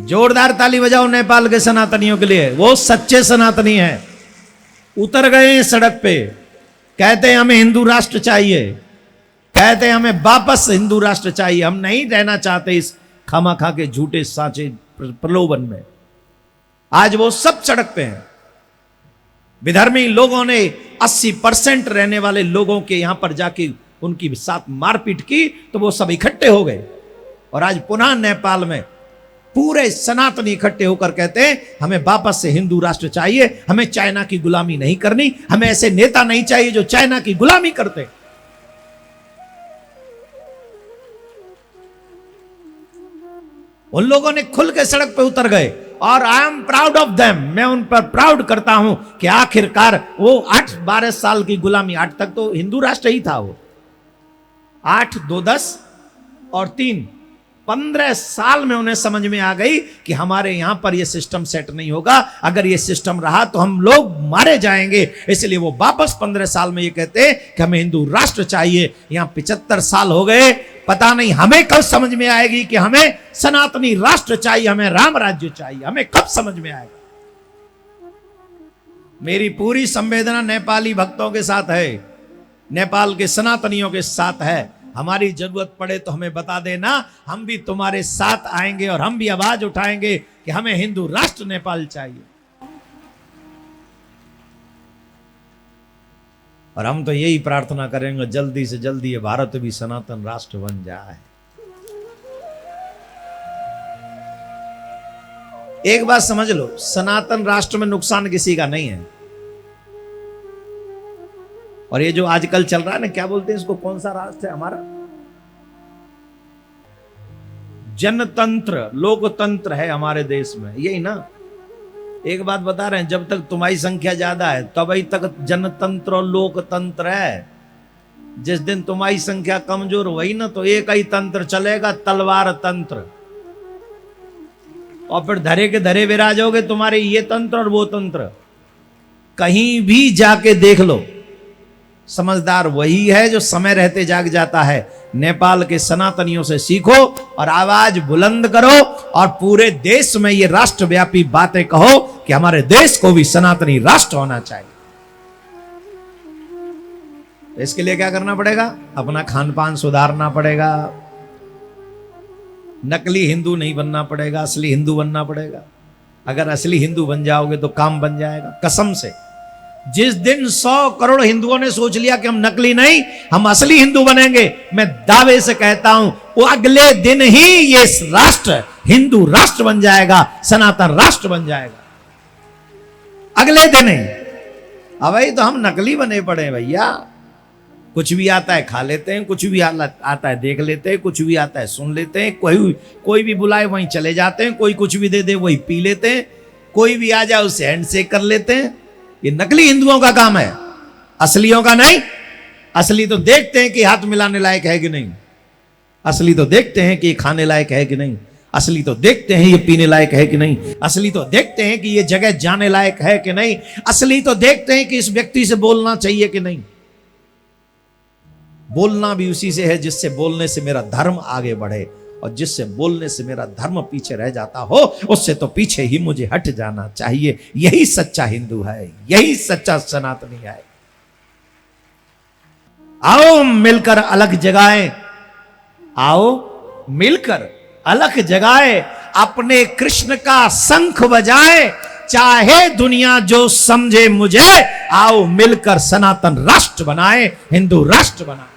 जोरदार ताली बजाओ नेपाल के सनातनियों के लिए, वो सच्चे सनातनी हैं। उतर गए हैं सड़क पे, कहते हैं हमें हिंदू राष्ट्र चाहिए, कहते हैं हमें वापस हिंदू राष्ट्र चाहिए, हम नहीं रहना चाहते इस खामाखा के झूठे सांचे प्रलोभन में। आज वो सब सड़क पे हैं। विधर्मी लोगों ने 80% रहने वाले लोगों के यहां पर जाके उनकी साथ मारपीट की, तो वो सब इकट्ठे हो गए और आज पुनः नेपाल में पूरे सनातनी इकट्ठे होकर कहते हैं हमें वापस से हिंदू राष्ट्र चाहिए, हमें चाइना की गुलामी नहीं करनी, हमें ऐसे नेता नहीं चाहिए जो चाइना की गुलामी करते। उन लोगों ने खुल के सड़क पे उतर गए और I am proud of them, मैं उन पर प्राउड करता हूं कि आखिरकार वो 8-12 साल की गुलामी, 8 तक तो हिंदू राष्ट्र ही था, वो 8, 2, 10 और 3, 15 साल में उन्हें समझ में आ गई कि हमारे यहां पर यह सिस्टम सेट नहीं होगा, अगर यह सिस्टम रहा तो हम लोग मारे जाएंगे। इसलिए वो वापस 15 साल में ये कहते हैं कि हमें हिंदू राष्ट्र चाहिए। यहां 75 साल हो गए, पता नहीं हमें कब समझ में आएगी कि हमें सनातनी राष्ट्र चाहिए, हमें राम राज्य चाहिए, हमें कब समझ में आएगा। मेरी पूरी संवेदना नेपाली भक्तों के साथ है, नेपाल के सनातनियों के साथ है। हमारी जरूरत पड़े तो हमें बता देना, हम भी तुम्हारे साथ आएंगे और हम भी आवाज उठाएंगे कि हमें हिंदू राष्ट्र नेपाल चाहिए। और हम तो यही प्रार्थना करेंगे जल्दी से जल्दी ये भारत भी सनातन राष्ट्र बन जाए। एक बात समझ लो, सनातन राष्ट्र में नुकसान किसी का नहीं है। और ये जो आजकल चल रहा है ना, क्या बोलते हैं इसको, कौन सा राष्ट्र है हमारा, जनतंत्र, लोकतंत्र है हमारे देश में, यही ना। एक बात बता रहे हैं, जब तक तुम्हारी संख्या ज्यादा है तभी तक जनतंत्र और लोकतंत्र है। जिस दिन तुम्हारी संख्या कमजोर हुई ना, तो एक ही तंत्र चलेगा, तलवार तंत्र। और फिर धरे के धरे विराजोगे, तुम्हारे ये तंत्र और वो तंत्र। कहीं भी जाके देख लो, समझदार वही है जो समय रहते जाग जाता है। नेपाल के सनातनियों से सीखो और आवाज बुलंद करो और पूरे देश में ये राष्ट्रव्यापी बातें कहो कि हमारे देश को भी सनातनी राष्ट्र होना चाहिए। इसके लिए क्या करना पड़ेगा, अपना खान पान सुधारना पड़ेगा, नकली हिंदू नहीं बनना पड़ेगा, असली हिंदू बनना पड़ेगा। अगर असली हिंदू बन जाओगे तो काम बन जाएगा। कसम से, जिस दिन 100 करोड़ हिंदुओं ने सोच लिया कि हम नकली नहीं, हम असली हिंदू बनेंगे, मैं दावे से कहता हूं वो अगले दिन ही ये राष्ट्र हिंदू राष्ट्र बन जाएगा, सनातन राष्ट्र बन जाएगा, अगले दिन ही। अब भाई तो हम नकली बने पड़े भैया। कुछ भी आता है खा लेते हैं, कुछ भी आता है देख लेते हैं, कुछ भी आता है सुन लेते हैं, कोई भी बुलाए वहीं चले जाते हैं, कोई कुछ भी दे दे वही पी लेते हैं, कोई भी आ जाए उससे हैंडशेक कर लेते हैं। ये नकली हिंदुओं का काम है, असलियों का नहीं। असली तो देखते हैं कि हाथ मिलाने लायक है कि नहीं, असली तो देखते हैं कि ये खाने लायक है कि नहीं, असली तो देखते हैं ये पीने लायक है कि नहीं, असली तो देखते हैं कि ये जगह जाने लायक है कि नहीं, असली तो देखते हैं कि इस व्यक्ति से बोलना चाहिए कि नहीं। बोलना भी उसी से है जिससे बोलने से मेरा धर्म आगे बढ़े, और जिससे बोलने से मेरा धर्म पीछे रह जाता हो उससे तो पीछे ही मुझे हट जाना चाहिए। यही सच्चा हिंदू है, यही सच्चा सनातनी है। आओ मिलकर अलग जगाएं, आओ मिलकर अलग जगाएं, अपने कृष्ण का शंख बजाएं, चाहे दुनिया जो समझे मुझे, आओ मिलकर सनातन राष्ट्र बनाएं, हिंदू राष्ट्र बनाएं।